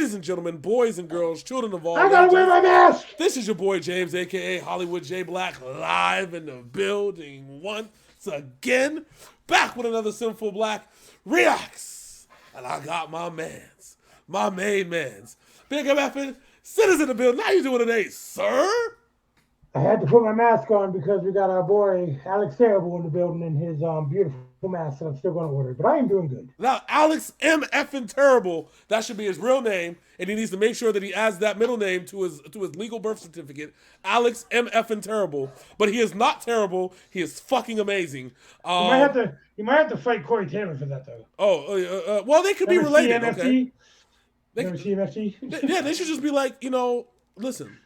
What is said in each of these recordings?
Ladies and gentlemen, boys and girls, children of all I gotta wear my mask. this is your boy James, aka Hollywood J Blaq, live in the building once again, back with another Synful Blaq reacts, and I got my main man's, Big MFing Sinners in the building. How you doing today, sir? I had to put my mask on because we got our boy Alex Terrible in the building in his beautiful mask that I'm still going to order. But I am doing good. Now, Alex M. Effin Terrible, that should be his real name, and he needs to make sure that he adds that middle name to his legal birth certificate, Alex M. Effin Terrible. But he is not terrible. He is fucking amazing. You might have to fight Corey Taylor for that though. Well, they could be related. Okay. Never see MFT? Yeah, they should just be like, listen,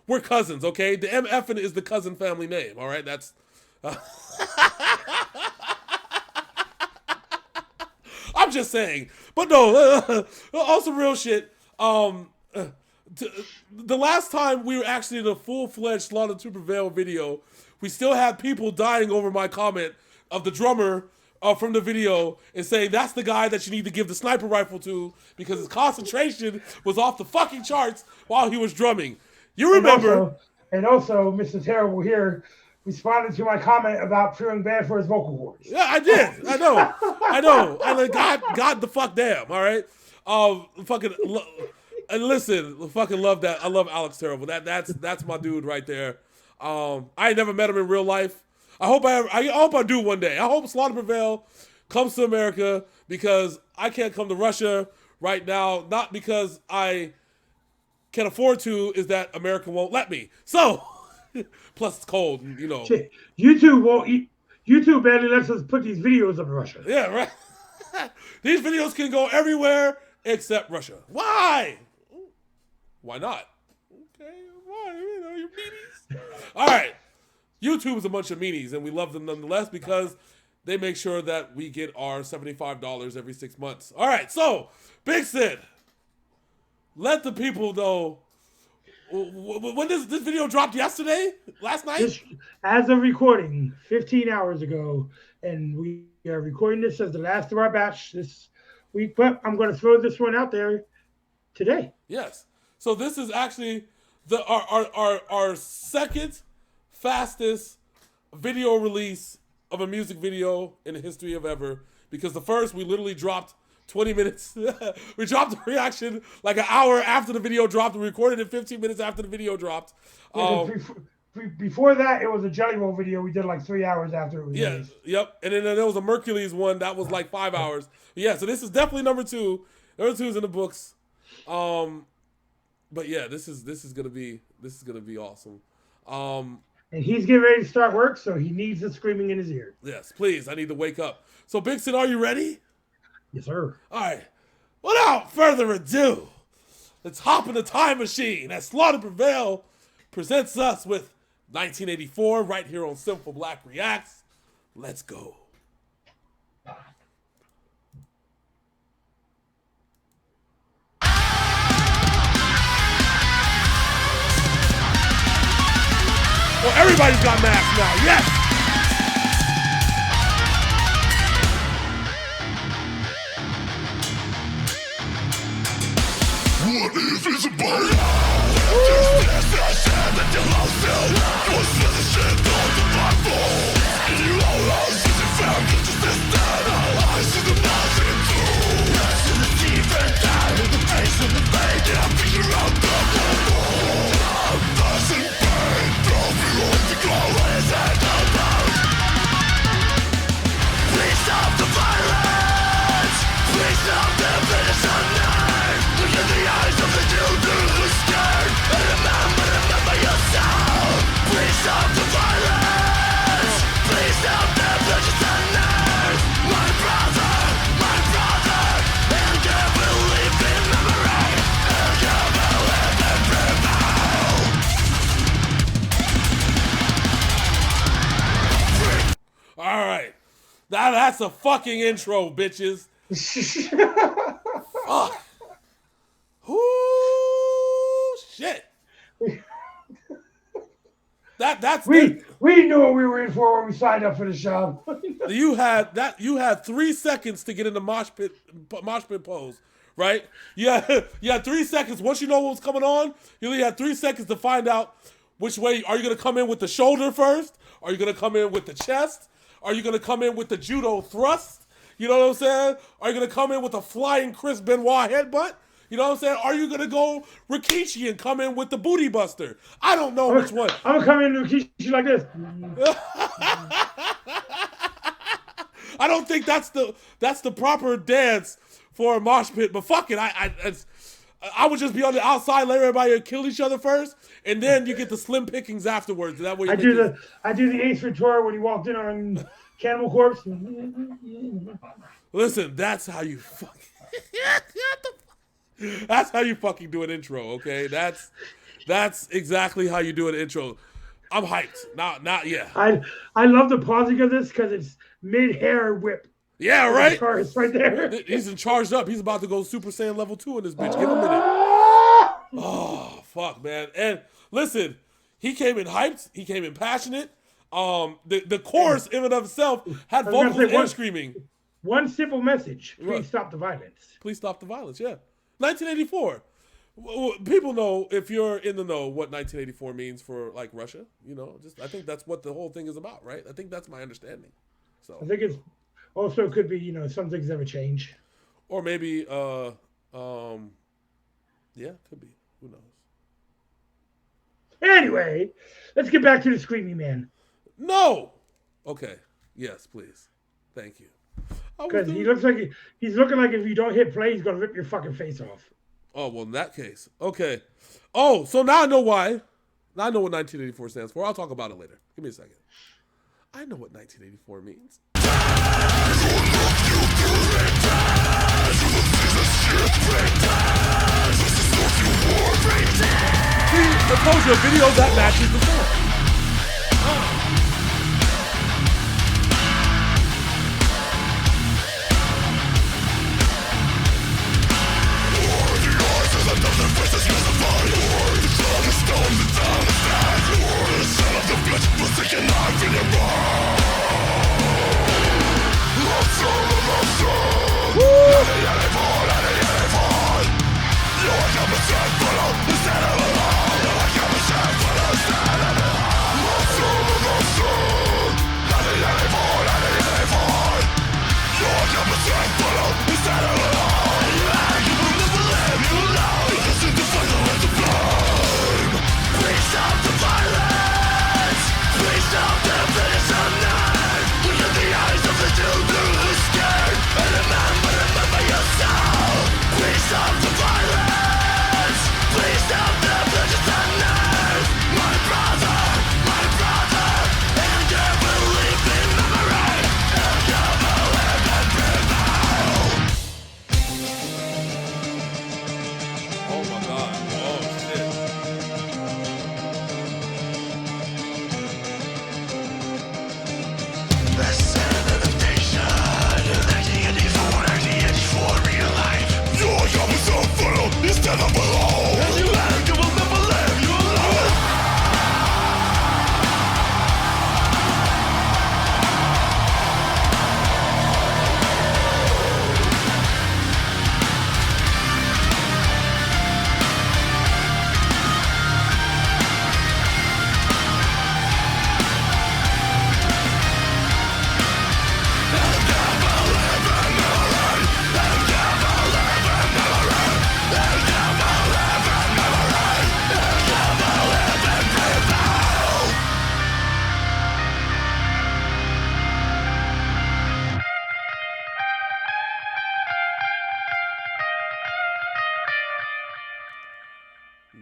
we're cousins, okay? The M. Effin is the cousin family name, all right? That's. I'm just saying, but no, also real shit. The last time we were actually in a full-fledged Slaughter to Prevail video, we still had people dying over my comment of the drummer from the video and saying that's the guy that you need to give the sniper rifle to because his concentration was off the fucking charts while he was drumming. You remember? And also, Mr. Terrible here responded to my comment about feeling bad for his vocal cords. Yeah, I did. I know. I like God the fuck damn. All right. And listen, fucking love that. I love Alex Terrible. That's my dude right there. I ain't never met him in real life. I hope I do one day. I hope Slaughter Prevail comes to America because I can't come to Russia right now. Not because I can afford to, is that America won't let me. So. Plus it's cold, Shit, YouTube barely lets us put these videos up in Russia. Yeah, right. These videos can go everywhere except Russia. Why? Why not? Okay, why? You meanies. All right. YouTube is a bunch of meanies, and we love them nonetheless because they make sure that we get our $75 every 6 months. All right, so, Big Sid, let the people know. When this video dropped yesterday? Last night? As of recording, 15 hours ago. And we are recording this as the last of our batch this week. But I'm going to throw this one out there today. Yes. So this is actually our second fastest video release of a music video in the history of ever. Because the first, we literally dropped 20 minutes. We dropped the reaction like an hour after the video dropped. We recorded it 15 minutes after the video dropped. Before that, it was a Jelly Roll video we did like 3 hours after it was released. Yep. And then there was a Mercules one that was like 5 hours. Yeah, so this is definitely number two. Number two is in the books. But yeah, this is gonna be awesome. And he's getting ready to start work, so he needs the screaming in his ear. Yes, please. I need to wake up. So Big Sid, are you ready? Yes, sir. All right. Without further ado, let's hop in the time machine as Slaughter Prevail presents us with 1984 right here on Synful Blaq Reacts. Let's go. Well, everybody's got masks now. Yes. What if it's a bird? Just I said that you lost it. Was with the shit on the Bible. And you all lost as you found it just this time. I see the mountain too. That's in the deep and down with the pace of the pain. And I'm figure out the whole. I'm passing pain. Don't be on the glow as I go down. Please stop the violence. Please stop the venison knife. Look in the eyes of the children who are scared. And remember yourself. Please stop the violence. Please stop the venison knife. My brother, and you believe in memory. And you believe in Prevail. All right. Now that's a fucking intro, bitches. Fuck. Ooh, shit. We knew what we were in for when we signed up for the show. You had 3 seconds to get in the mosh pit pose. right? You had 3 seconds. Once you know what was coming on, you only had 3 seconds to find out which way. Are you going to come in with the shoulder first? Are you going to come in with the chest? Are you going to come in with the judo thrust? You know what I'm saying? Are you going to come in with a flying Chris Benoit headbutt? You know what I'm saying? Are you going to go Rikishi and come in with the booty buster? I don't know which one. I'm going to come in with Rikishi like this. I don't think that's the proper dance for a mosh pit, but fuck it. I would just be on the outside, let everybody kill each other first, and then you get the slim pickings afterwards. That way I do the Ace Ventura when he walked in on Cannibal Corpse. Listen, that's how you fucking that's how you fucking do an intro, okay? That's exactly how you do an intro. I'm hyped. Not yeah. I love the pausing of this because it's mid-hair whip. Yeah, right? It's right there. He's charged up. He's about to go Super Saiyan level 2 in this bitch. Give him a minute. Oh, fuck, man. And listen, he came in hyped. He came in passionate. The chorus in and of itself had vocals and screaming. One simple message. Please stop the violence. Please stop the violence, yeah. 1984. People know, if you're in the know, what 1984 means for, like, Russia. You know, I think that's what the whole thing is about, right? I think that's my understanding. So I think it's also could be, some things never change. Or maybe, yeah, could be. Who knows? Anyway, let's get back to the Screaming Man. No! Okay. Yes, please. Thank you. Because he looks like he's looking like if you don't hit play, he's going to rip your fucking face off. Oh, well, in that case. Okay. Oh, so now I know why. Now I know what 1984 stands for. I'll talk about it later. Give me a second. I know what 1984 means. See, I told you a video that matches the song.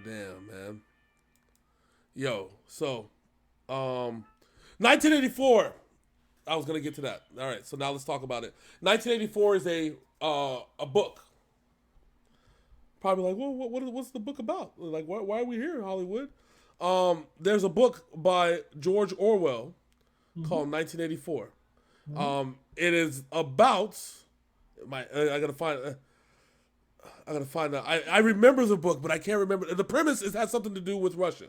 Damn, man. Yo, so, 1984. I was gonna get to that. All right, so now let's talk about it. 1984 is a book. Probably like, well, what's the book about? Like, why are we here in Hollywood? There's a book by George Orwell called 1984. It is about I gotta find out. I remember the book, but I can't remember. The premise has something to do with Russia.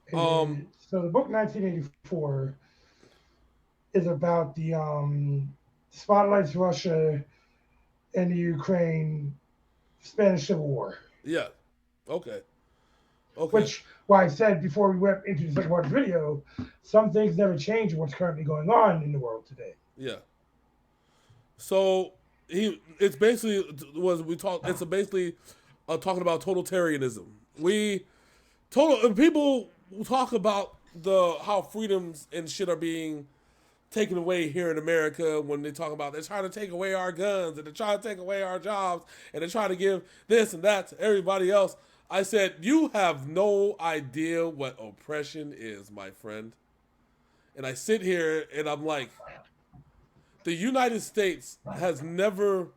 So the book 1984 is about the spotlights Russia and the Ukraine Spanish Civil War. Yeah. Okay. Okay. Which, why I said before we went into the second part of the video, some things never change in what's currently going on in the world today. Yeah. So it's basically It's basically talking about totalitarianism. People talk about how freedoms and shit are being taken away here in America when they talk about they're trying to take away our guns and they're trying to take away our jobs and they're trying to give this and that to everybody else. I said, you have no idea what oppression is, my friend. And I sit here and I'm like, the United States has never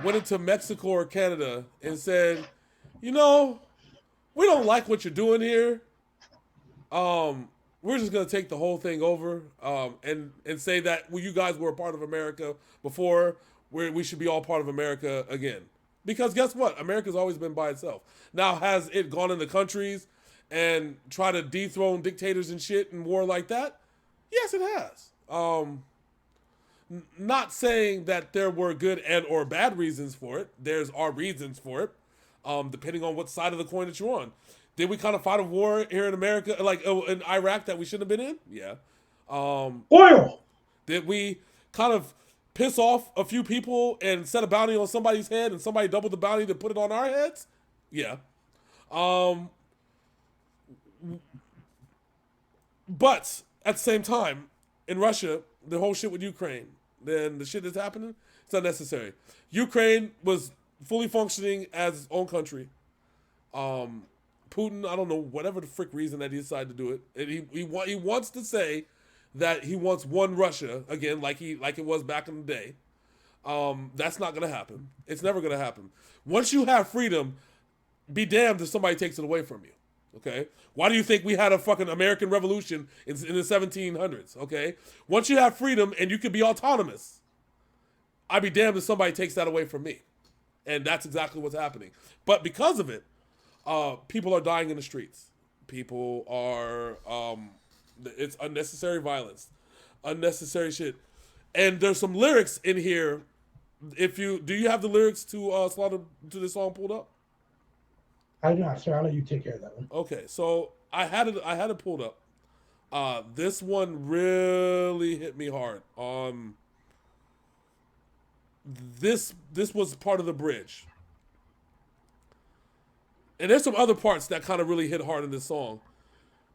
went into Mexico or Canada and said, we don't like what you're doing here. We're just gonna take the whole thing over, and say that you guys were a part of America before, we should be all part of America again. Because guess what? America's always been by itself. Now, has it gone into countries and try to dethrone dictators and shit and war like that? Yes, it has. Not saying that there were good and or bad reasons for it. There's our reasons for it, depending on what side of the coin that you're on. Did we kind of fight a war here in America, like in Iraq, that we shouldn't have been in? Yeah. Oil! Did we kind of piss off a few people and set a bounty on somebody's head and somebody doubled the bounty to put it on our heads? Yeah. But at the same time, in Russia, the whole shit with Ukraine, then the shit that's happening, it's unnecessary. Ukraine was fully functioning as its own country. Putin, I don't know, whatever the frick reason that he decided to do it. And he wants to say that he wants one Russia again, like it was back in the day. That's not gonna happen. It's never gonna happen. Once you have freedom, be damned if somebody takes it away from you. Okay? Why do you think we had a fucking American Revolution in the 1700s? Okay? Once you have freedom and you can be autonomous, I'd be damned if somebody takes that away from me. And that's exactly what's happening. But because of it, people are dying in the streets. People are, it's unnecessary violence, unnecessary shit. And there's some lyrics in here. Do you have the lyrics to this song pulled up? I do not, sir. I'll let you take care of that one. Okay, so I had it pulled up. This one really hit me hard. This was part of the bridge. And there's some other parts that kind of really hit hard in this song.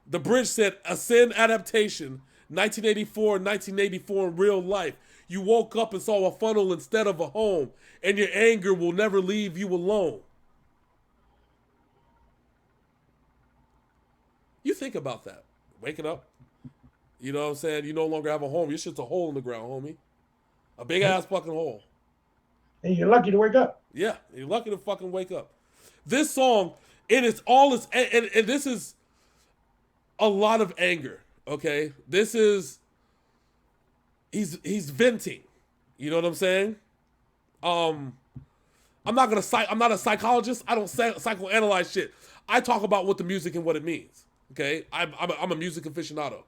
The bridge said, "A sin adaptation, 1984, 1984 in real life. You woke up and saw a funnel instead of a home, and your anger will never leave you alone." You think about that. Waking up, you know what I'm saying? You no longer have a home. You're just a hole in the ground, homie. A big ass fucking hole. And you're lucky to wake up. Yeah, you're lucky to fucking wake up. This song, and this is a lot of anger, okay? This is, he's venting. You know what I'm saying? I'm not a psychologist. I don't psychoanalyze shit. I talk about what the music and what it means, okay? I'm a music aficionado,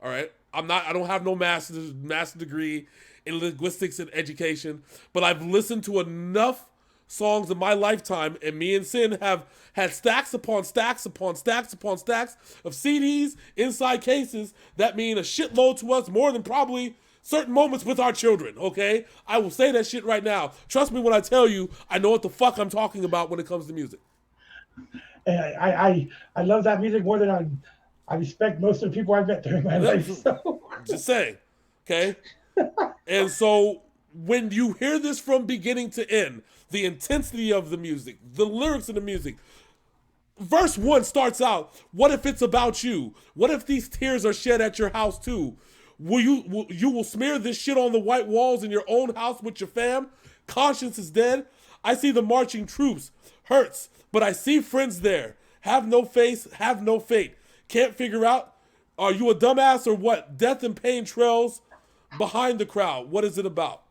all right? I don't have no master's degree in linguistics and education, but I've listened to enough songs in my lifetime, and me and Sin have had stacks upon stacks upon stacks upon stacks of CDs inside cases that mean a shitload to us, more than probably certain moments with our children, okay? I will say that shit right now. Trust me when I tell you, I know what the fuck I'm talking about when it comes to music. And I love that music more than I respect most of the people I've met during my life. So. Just saying, okay? And so when you hear this from beginning to end, the intensity of the music, the lyrics of the music, verse 1 starts out, "What if it's about you? What if these tears are shed at your house too? You will smear this shit on the white walls in your own house with your fam? Conscience is dead. I see the marching troops. Hurts, but I see friends there. Have no face, have no fate. Can't figure out, are you a dumbass or what? Death and pain trails behind the crowd. What is it about?"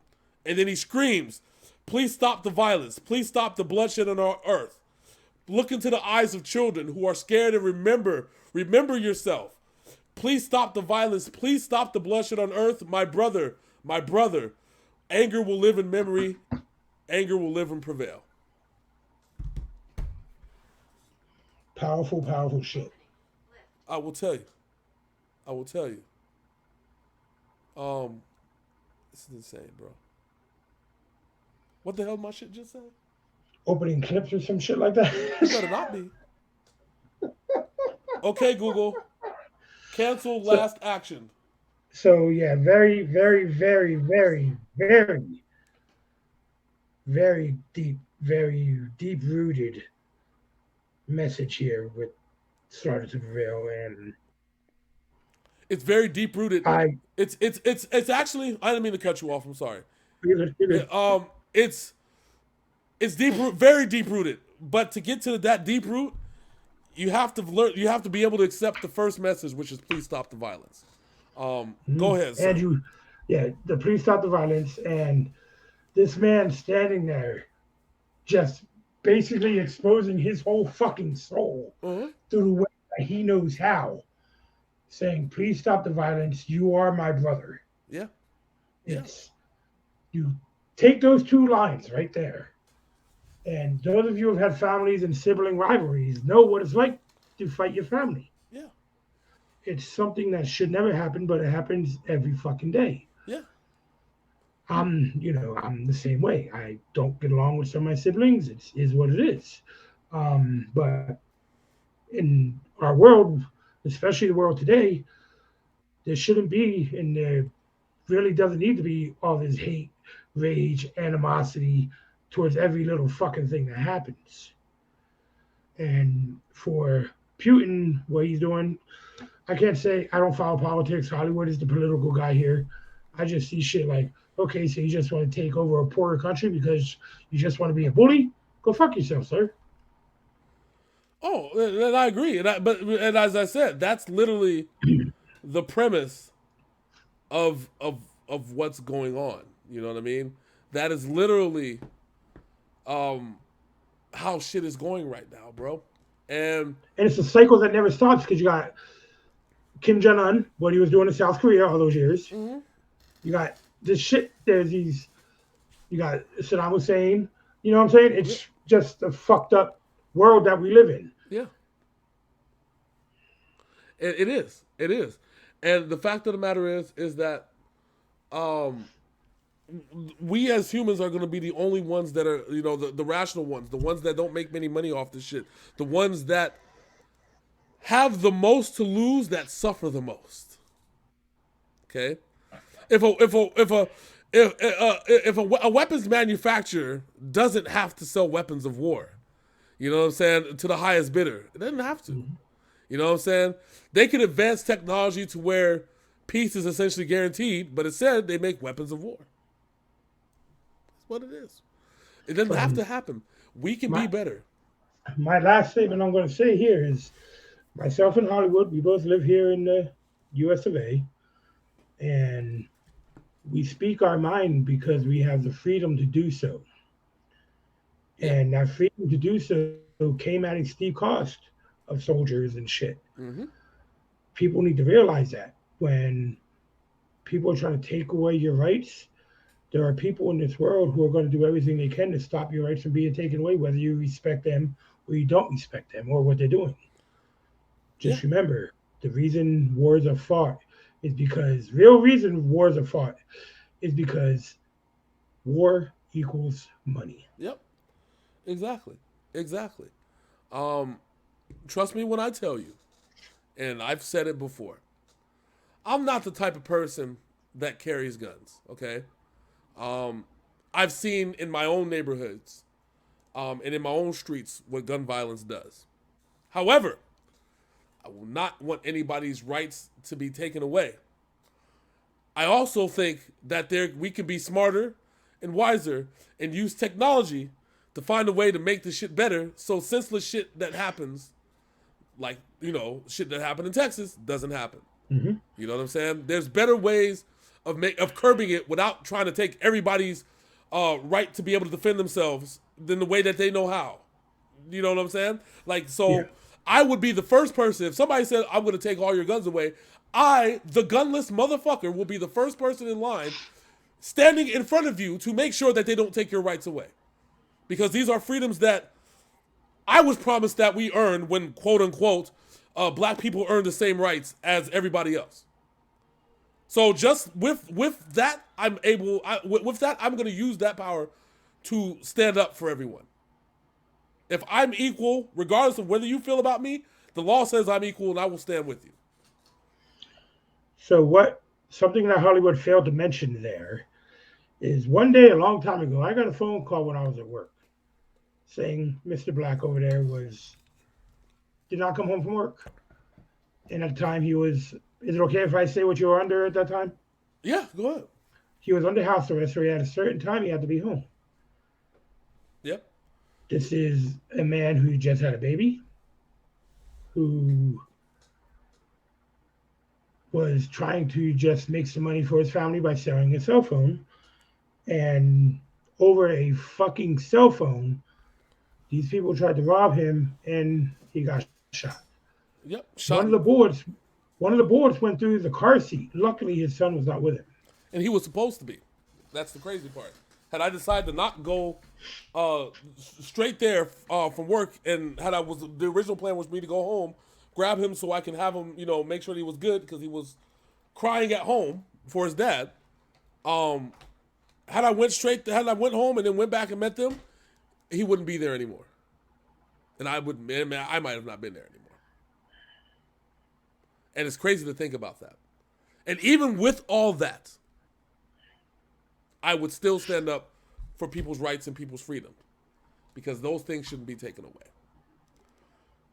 And then he screams, "Please stop the violence. Please stop the bloodshed on our earth. Look into the eyes of children who are scared and remember yourself. Please stop the violence. Please stop the bloodshed on earth. My brother. Anger will live in memory. Anger will live and prevail." Powerful, powerful shit. I will tell you. I will tell you. Um, this is insane, bro. What the hell my shit just said? Opening clips or some shit like that. You better not be. Okay, Google. Cancel so, last action. so yeah, very, very, very, very, very deep rooted message here with started to prevail, and It's very deep rooted. I It's actually. I didn't mean to cut you off. I'm sorry. you're good. It's deep root, very deep rooted. But to get to that deep root, you have to learn. You have to be able to accept the first message, which is please stop the violence. Go ahead, sir. And the police stop the violence, and this man standing there, just basically exposing his whole fucking soul through the way that he knows how, saying, "Please stop the violence. You are my brother." Yeah. It's you take those two lines right there. And those of you who have had families and sibling rivalries know what it's like to fight your family. Yeah. It's something that should never happen, but it happens every fucking day. Yeah. I'm the same way. I don't get along with some of my siblings. It is what it is. But in our world, especially the world today, there shouldn't be, and there really doesn't need to be all this hate, rage, animosity towards every little fucking thing that happens. And for Putin, what he's doing, I can't say I don't follow politics. Hollywood is the political guy here. I just see shit like, okay, so you just want to take over a poorer country because you just want to be a bully? Go fuck yourself, sir. Oh, and I agree. And as I said, that's literally the premise of what's going on. You know what I mean? That is literally how shit is going right now, bro. And it's a cycle that never stops because you got Kim Jong-un, what he was doing in South Korea all those years. Mm-hmm. You got this shit. You got Saddam Hussein. You know what I'm saying? It's just a fucked up world that we live in. Yeah. It is. It is. And the fact of the matter is that we as humans are going to be the only ones that are, the rational ones, the ones that don't make many money off this shit, the ones that have the most to lose, that suffer the most. Okay, if a weapons manufacturer doesn't have to sell weapons of war, you know what I'm saying, to the highest bidder, it doesn't have to. You know what I'm saying? They can advance technology to where peace is essentially guaranteed, but instead they make weapons of war. That's what it is. It doesn't have to happen. We can be better. My last statement I'm going to say here is, myself and Hollywood, we both live here in the U.S. of A., and we speak our mind because we have the freedom to do so. And that freedom to do so came at a steep cost of soldiers and shit. Mm-hmm. People need to realize that when people are trying to take away your rights, there are people in this world who are going to do everything they can to stop your rights from being taken away, whether you respect them or you don't respect them or what they're doing. Just remember, the reason wars are fought is because, real reason wars are fought is because war equals money. Yep. Exactly. Trust me when I tell you, and I've said it before, I'm not the type of person that carries guns, okay? I've seen in my own neighborhoods and in my own streets what gun violence does. However, I will not want anybody's rights to be taken away. I also think that we can be smarter and wiser and use technology to find a way to make this shit better so senseless shit that happens, like, shit that happened in Texas, doesn't happen. Mm-hmm. You know what I'm saying? There's better ways of curbing it without trying to take everybody's right to be able to defend themselves than the way that they know how. You know what I'm saying? I would be the first person, if somebody said, I'm going to take all your guns away, the gunless motherfucker, will be the first person in line standing in front of you to make sure that they don't take your rights away. Because these are freedoms that I was promised that we earned when, quote unquote, black people earn the same rights as everybody else. So just with that, I'm going to use that power to stand up for everyone. If I'm equal, regardless of whether you feel about me, the law says I'm equal and I will stand with you. So something that Hollywood failed to mention there is one day a long time ago, I got a phone call when I was at work saying Mr. Blaq over there did not come home from work. And at the time is it okay if I say what you were under at that time? Yeah, go ahead. He was under house arrest, so he had a certain time he had to be home. Yep. This is a man who just had a baby, who was trying to just make some money for his family by selling a cell phone. And over a fucking cell phone, these people tried to rob him and he got shot. Yep. One of the boards went through the car seat. Luckily, his son was not with him. And he was supposed to be. That's the crazy part. Had I decided to not go straight there from work, and the original plan was for me to go home, grab him so I can have him, make sure that he was good because he was crying at home for his dad. Had I went home and then went back and met them, he wouldn't be there anymore. And I might have not been there anymore. And it's crazy to think about that. And even with all that, I would still stand up for people's rights and people's freedom because those things shouldn't be taken away.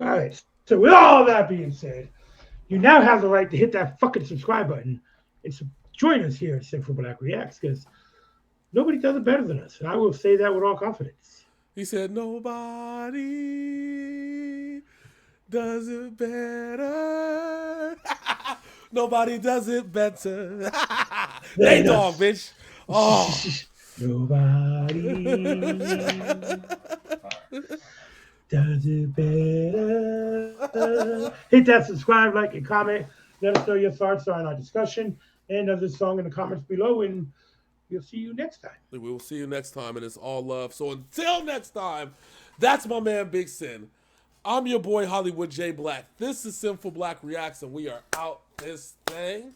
All right. So with all that being said, you now have the right to hit that fucking subscribe button and join us here at Synful Blaq Reacts because nobody does it better than us. And I will say that with all confidence. He said, nobody does it better. Nobody does it better. Hey, dog, bitch. Oh. Nobody does it better. Hit that subscribe, like, and comment. Let us know your thoughts on our discussion and of this song in the comments below, and we'll see you next time. We will see you next time, and it's all love. So until next time, that's my man Big Sin. I'm your boy Hollywood J. Blaq. This is Synful Blaq Reacts, and we are out this thing.